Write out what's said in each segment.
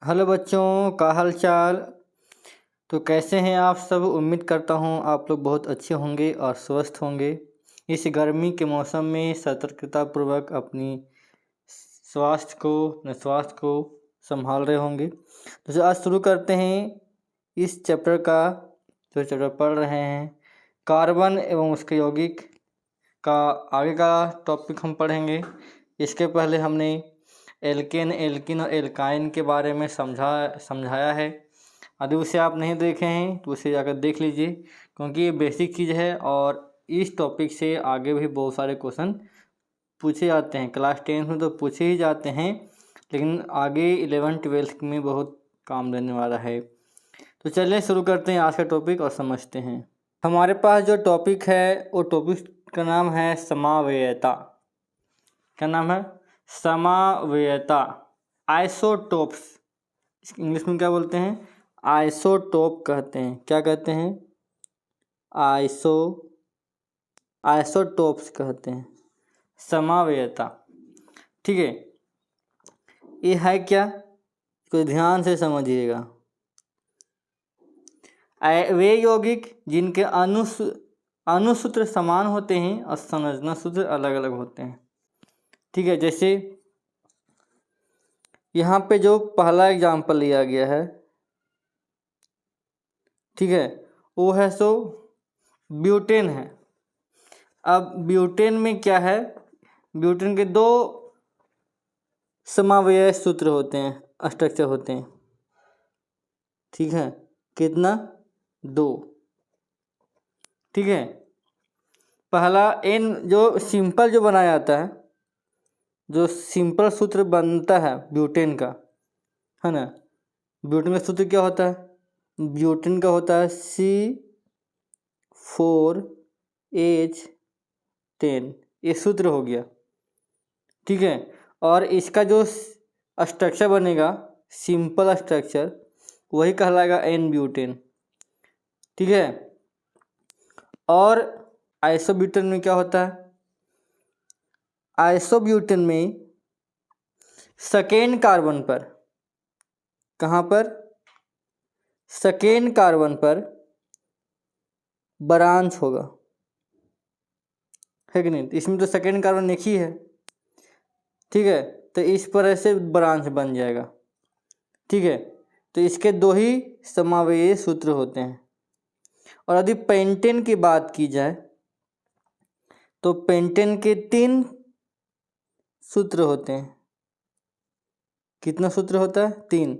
Hello बच्चों, का हाल चाल। तो कैसे हैं आप सब। उम्मीद करता हूं आप लोग बहुत अच्छे होंगे और स्वस्थ होंगे। इस गर्मी के मौसम में सतर्कतापूर्वक अपने स्वास्थ्य को संभाल रहे होंगे। तो आज शुरू करते हैं इस चैप्टर का जो चैप्टर पढ़ रहे हैं, कार्बन एवं उसके यौगिक का आगे का टॉपिक हम पढ़ेंगे। इसके पहले हमने एल्केन, एल्किन और एल्काइन के बारे में समझाया है। यदि उसे आप नहीं देखे हैं तो उसे जाकर देख लीजिए, क्योंकि ये बेसिक चीज़ है और इस टॉपिक से आगे भी बहुत सारे क्वेश्चन पूछे जाते हैं। क्लास 10 में तो पूछे ही जाते हैं, लेकिन आगे 11-12 में बहुत काम देने वाला है। तो चलिए शुरू करते हैं आज का टॉपिक और समझते हैं। हमारे पास जो टॉपिक है वो टॉपिक का नाम है समावयता। क्या नाम है? समावयता। आइसोटोप्स, इंग्लिश में क्या बोलते हैं? आइसोटोप कहते हैं। क्या कहते हैं? आइसोटोप्स कहते हैं। समावयता, ठीक है। ये है क्या, तो ध्यान से समझिएगा। वे यौगिक जिनके अणुसूत्र समान होते हैं और संरचना सूत्र अलग अलग होते हैं, ठीक है। जैसे यहाँ पे जो पहला एग्जाम्पल लिया गया है, ठीक है, वो है सो ब्यूटेन है। अब ब्यूटेन में क्या है, ब्यूटेन के दो समावयव सूत्र होते हैं, स्ट्रक्चर होते हैं, ठीक है। कितना? 2, ठीक है। पहला एन जो सिंपल जो बनाया जाता है, जो सिंपल सूत्र बनता है ब्यूटेन का, है ना। ब्यूटेन का सूत्र क्या होता है? ब्यूटेन का होता है C4H10, ये सूत्र हो गया, ठीक है। और इसका जो स्ट्रक्चर बनेगा, सिंपल स्ट्रक्चर, वही कहलाएगा एन ब्यूटेन, ठीक है। और आइसोब्यूटेन में क्या होता है? आइसोब्यूटेन में सेकेंड कार्बन पर, कहाँ पर? सेकेंड कार्बन पर ब्रांच होगा, है कि नहीं? इसमें तो सेकेंड कार्बन एक ही है, ठीक है। तो इस पर से ब्रांच बन जाएगा, ठीक है। तो इसके 2 ही समावयव सूत्र होते हैं। और यदि पेंटेन की बात की जाए तो पेंटेन के 3 सूत्र होते हैं। कितना सूत्र होता है? 3।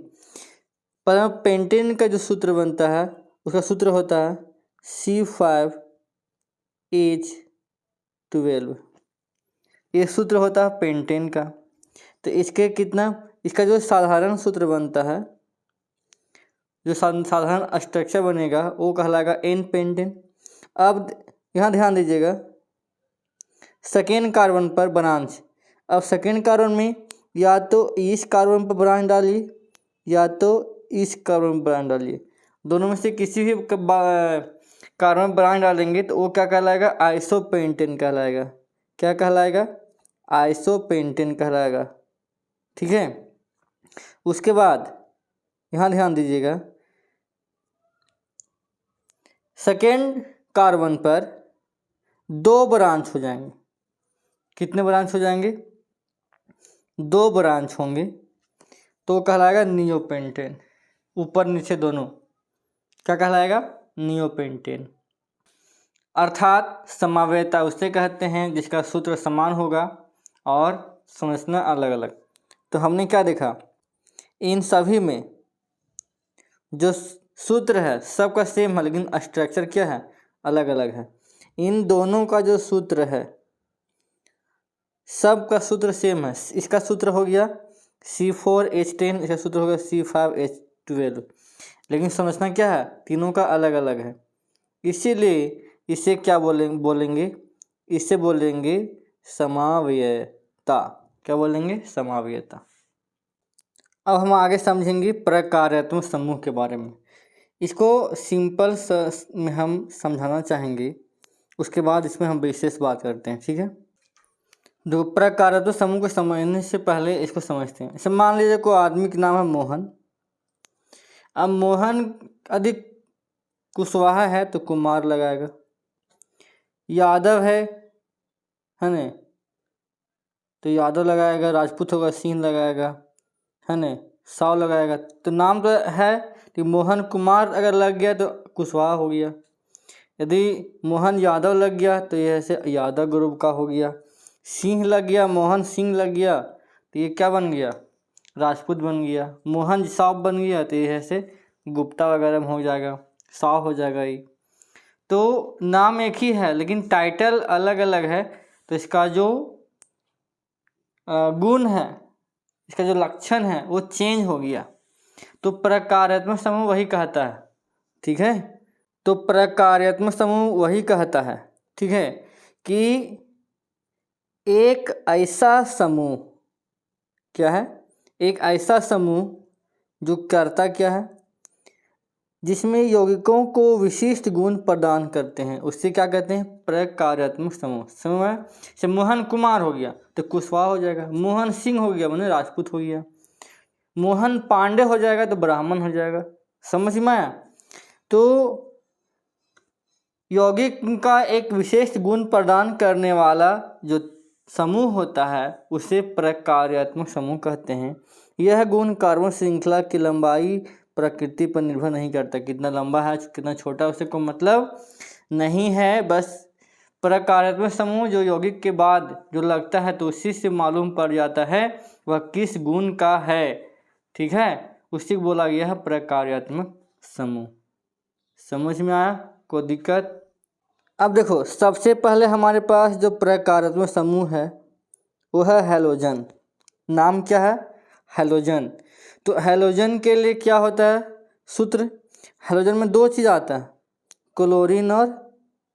पर पेंटेन का जो सूत्र बनता है, उसका सूत्र होता है C5H12, ये सूत्र होता है पेंटेन का। तो इसका जो साधारण सूत्र बनता है, जो साधारण स्ट्रक्चर बनेगा, वो कहलाएगा एन पेंटेन। अब यहाँ ध्यान दीजिएगा, सेकेंड कार्बन पर ब्रांच। अब सेकेंड कार्बन में या तो इस कार्बन पर ब्रांच डालिए या तो इस कार्बन पर ब्रांच डालिए, दोनों में से किसी भी कार्बन पर ब्रांच डालेंगे तो वो क्या कहलाएगा? आइसोपेंटेन कहलाएगा। क्या कहलाएगा? आइसोपेंटेन कहलाएगा, ठीक है। उसके बाद यहाँ ध्यान दीजिएगा, सेकेंड कार्बन पर 2 ब्रांच हो जाएंगे। कितने ब्रांच हो जाएंगे? 2 ब्रांच होंगे, तो कहलाएगा नियोपेंटेन। ऊपर नीचे दोनों क्या कहलाएगा? नियोपेंटेन। अर्थात समावयता उसे कहते हैं जिसका सूत्र समान होगा और संरचना अलग अलग। तो हमने क्या देखा, इन सभी में जो सूत्र है सबका सेम है, लेकिन स्ट्रक्चर क्या है? अलग अलग है। इन दोनों का जो सूत्र है, सबका सूत्र सेम है। इसका सूत्र हो गया C4H10, इसका सूत्र हो गया C5H12, लेकिन समझना क्या है? तीनों का अलग अलग है। इसीलिए इसे क्या बोलेंगे? इसे बोलेंगे समावयता। क्या बोलेंगे? समावयता। अब हम आगे समझेंगे प्रकार्यात्मक समूह के बारे में। इसको सिंपल में हम समझाना चाहेंगे, उसके बाद इसमें हम विशेष बात करते हैं, ठीक है। दो प्रकार्यात्मक समूह को समझने से पहले इसको समझते हैं। मान लीजिए कोई आदमी का नाम है मोहन, अब मोहन अधिक कुशवाहा है तो कुमार लगाएगा, यादव है न, तो यादव लगाएगा, राजपूत होगा सिंह लगाएगा, है न, साव लगाएगा। तो नाम तो है, तो मोहन कुमार अगर लग गया तो कुशवाहा हो गया। यदि मोहन यादव लग गया तो ये ऐसे यादव ग्रुप का हो गया। सिंह लग गया, मोहन सिंह लग गया तो ये क्या बन गया, राजपूत बन गया। मोहन साव बन गया तो ये ऐसे गुप्ता वगैरह में हो जाएगा, साव हो जाएगा ये। तो नाम एक ही है लेकिन टाइटल अलग अलग है, तो इसका जो गुण है, इसका जो लक्षण है वो चेंज हो गया। तो प्रकार्यात्मक समूह वही कहता है, ठीक है। तो प्रकार्यात्मक समूह वही कहता है, ठीक है, कि एक ऐसा समूह, क्या है, एक ऐसा समूह जो करता क्या है, जिसमें यौगिकों को विशिष्ट गुण प्रदान करते हैं, उससे क्या कहते हैं, प्रकार्यात्मक समूह। समूह है, जैसे मोहन कुमार हो गया तो कुशवाहा हो जाएगा, मोहन सिंह हो गया माने राजपूत हो गया, मोहन पांडे हो जाएगा तो ब्राह्मण हो जाएगा। समझ में आया। तो यौगिक का एक विशेष गुण प्रदान करने वाला जो समूह होता है उसे प्रकार्यात्मक समूह कहते हैं। यह गुण कार्बन श्रृंखला की लंबाई प्रकृति पर निर्भर नहीं करता, कितना लंबा है कितना छोटा उससे कोई मतलब नहीं है। बस प्रकार्यात्मक समूह जो यौगिक के बाद जो लगता है तो उसी से मालूम पड़ जाता है वह किस गुण का है, ठीक है, उसी को बोला गया है प्रकार्यात्मक समूह। समझ में आया, कोई दिक्कत। अब देखो सबसे पहले हमारे पास जो प्रकार्यात्मक समूह है वो है हैलोजन। नाम क्या है, हैलोजन। तो हैलोजन के लिए क्या होता है सूत्र, हैलोजन में दो चीज़ आता है, क्लोरीन और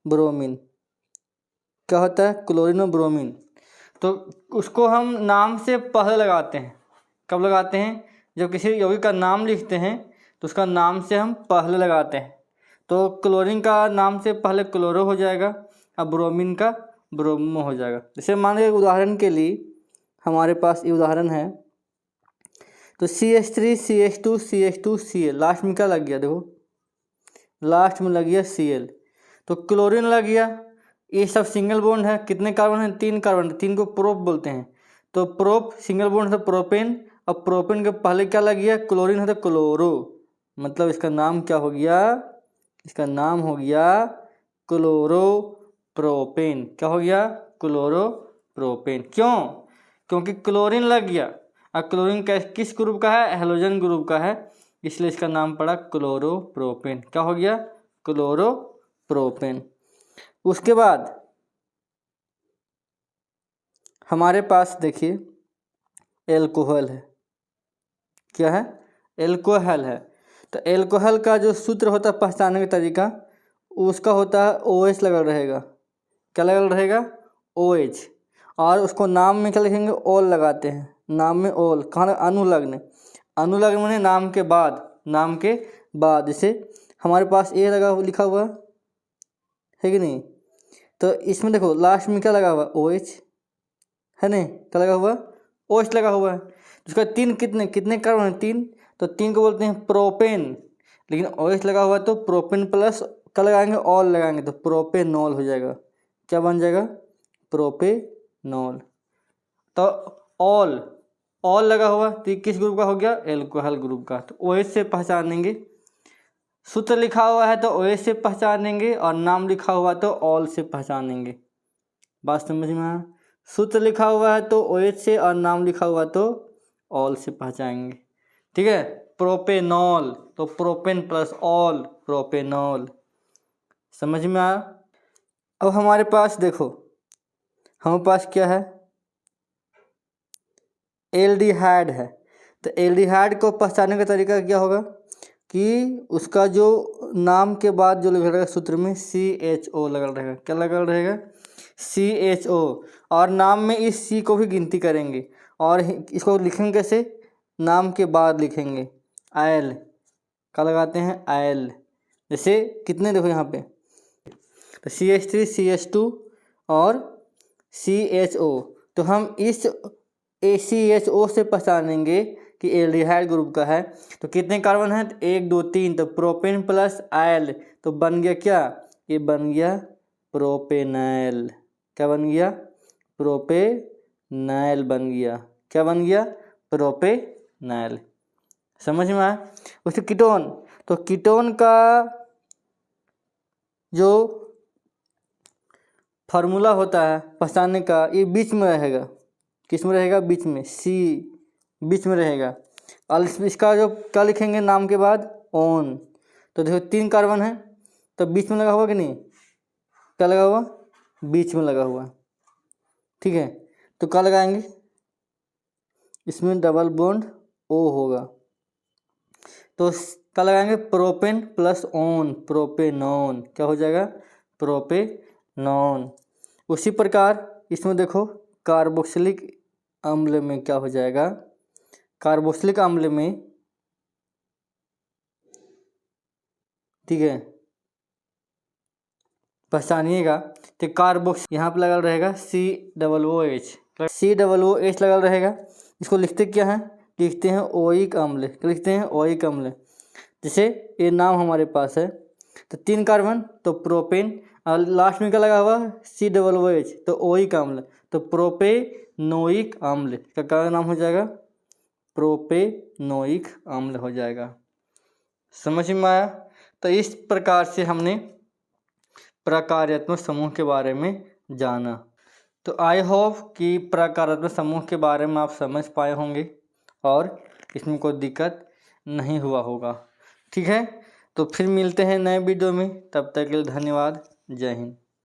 ब्रोमीन। क्या होता है, क्लोरीन और ब्रोमीन। तो उसको हम नाम से पहले लगाते हैं। कब लगाते हैं, जब किसी यौगिक का नाम लिखते हैं तो उसका नाम से हम पहले लगाते हैं। तो क्लोरीन का नाम से पहले क्लोरो हो जाएगा और ब्रोमीन का ब्रोमो हो जाएगा। जैसे मान लीजिए उदाहरण के लिए हमारे पास ये उदाहरण है, तो CH3 CH2 CH2 Cl, last में क्या लग गया, देखो लास्ट में लग गया Cl। तो क्लोरीन लग गया, ये सब सिंगल बॉन्ड है, कितने कार्बन है, 3 कार्बन, 3 को प्रोप बोलते हैं। तो प्रोप सिंगल बॉन्ड है प्रोपेन, अब प्रोपेन के पहले क्या लग गया, क्लोरीन है तो क्लोरो, मतलब इसका नाम क्या हो गया, इसका नाम हो गया क्लोरोप्रोपेन। क्या हो गया, क्लोरोप्रोपेन। क्यों, क्योंकि क्लोरीन लग गया और क्लोरीन किस ग्रुप का है, हैलोजन ग्रुप का है, इसलिए इसका नाम पड़ा क्लोरोप्रोपेन। क्या हो गया, क्लोरोप्रोपेन। उसके बाद हमारे पास देखिए एल्कोहल है। क्या है, एल्कोहल है। तो एल्कोहल का जो सूत्र होता है पहचानने का तरीका, उसका होता है OH लगल रहेगा। क्या लगल रहेगा, OH। और उसको नाम में क्या लिखेंगे, ओल लगाते हैं, नाम में ओल, कहाँ अनु लगने, अनु लगने माने नाम के बाद, नाम के बाद। जैसे हमारे पास ए लगा लिखा हुआ है कि नहीं, तो इसमें देखो लास्ट में क्या लगा हुआ, OH है नहीं, क्या लगा हुआ, OH लगा हुआ है। उसका तीन कितने कितने कार्बन है, 3, तो 3 को बोलते हैं प्रोपेन, लेकिन OH लगा हुआ तो प्रोपेन प्लस क्या लगाएंगे, ऑल लगाएंगे तो प्रोपेनॉल हो जाएगा। क्या बन जाएगा, प्रोपेनॉल। तो ऑल लगा हुआ तो किस ग्रुप का हो गया, एल्कोहल ग्रुप का। तो OH से पहचानेंगे, सूत्र लिखा हुआ है तो OH से पहचानेंगे और नाम लिखा हुआ तो ऑल से पहचानेंगे। बात समझ में आया, सूत्र लिखा हुआ है तो OH से और नाम लिखा हुआ तो ऑल से पहचानेंगे, ठीक है। प्रोपेनॉल तो प्रोपेन प्लस ऑल, प्रोपेनॉल। समझ में आया। अब हमारे पास देखो, हमारे पास क्या है, एल्डिहाइड है। तो एल्डिहाइड को पहचानने का तरीका क्या होगा कि उसका जो नाम के बाद जो लगा रहेगा सूत्र में CHO लगल रहेगा। क्या लगल रहेगा, CHO। और नाम में इस C को भी गिनती करेंगे और इसको लिखेंगे कैसे, नाम के बाद लिखेंगे आयल। क्या लगाते हैं, आयल। जैसे कितने देखो यहाँ पे, तो CH3 CH2 और CHO। तो हम इस ACHO से पहचानेंगे कि एल्डिहाइड ग्रुप का है। तो कितने कार्बन हैं? 1 2 3, तो प्रोपेन प्लस आयल तो बन गया क्या? ये बन गया प्रोपेनैल। क्या बन गया? प्रोपेनैल बन गया। क्या बन गया? प्रोपेनैल। समझ में आया? उसके कीटोन, तो कीटोन का जो फार्मूला होता है पहचानने का, ये बीच में रहेगा। किस में रहेगा? बीच में, सी बीच में रहेगा। और इसका जो क्या लिखेंगे नाम के बाद? ऑन। तो देखो 3 कार्बन है तो बीच में लगा हुआ कि नहीं? क्या लगा हुआ? बीच में लगा हुआ। ठीक है, तो क्या लगाएंगे? इसमें डबल बॉन्ड ओ होगा, तो क्या लगाएंगे? Propane plus on, propanone. क्या हो जाएगा? प्रोपेनॉन। उसी प्रकार इसमें देखो कार्बोक्सिलिक अम्ल में क्या हो जाएगा? कार्बोक्सिलिक अम्ल में, ठीक है, पहचानिएगा तो कार्बोक्स यहाँ पर लगल रहेगा COOH, COOH लगल रहेगा। इसको लिखते क्या है? लिखते हैं ओइक अम्ल। क्या लिखते हैं? ओइक अम्ल। जैसे ये नाम हमारे पास है, तो 3 कार्बन तो प्रोपेन, और लास्ट में क्या लगा हुआ? COOH, तो ओइक अम्ल, तो प्रोपेनोइक अम्ल का क्या नाम हो जाएगा? प्रोपेनोइक अम्ल हो जाएगा। समझ में आया? तो इस प्रकार से हमने प्रकार्यात्मक समूह के बारे में जाना। तो आई होप कि प्रकारात्मक समूह के बारे में आप समझ पाए होंगे और इसमें कोई दिक्कत नहीं हुआ होगा। ठीक है, तो फिर मिलते हैं नए वीडियो में। तब तक के लिए धन्यवाद। जय हिंद।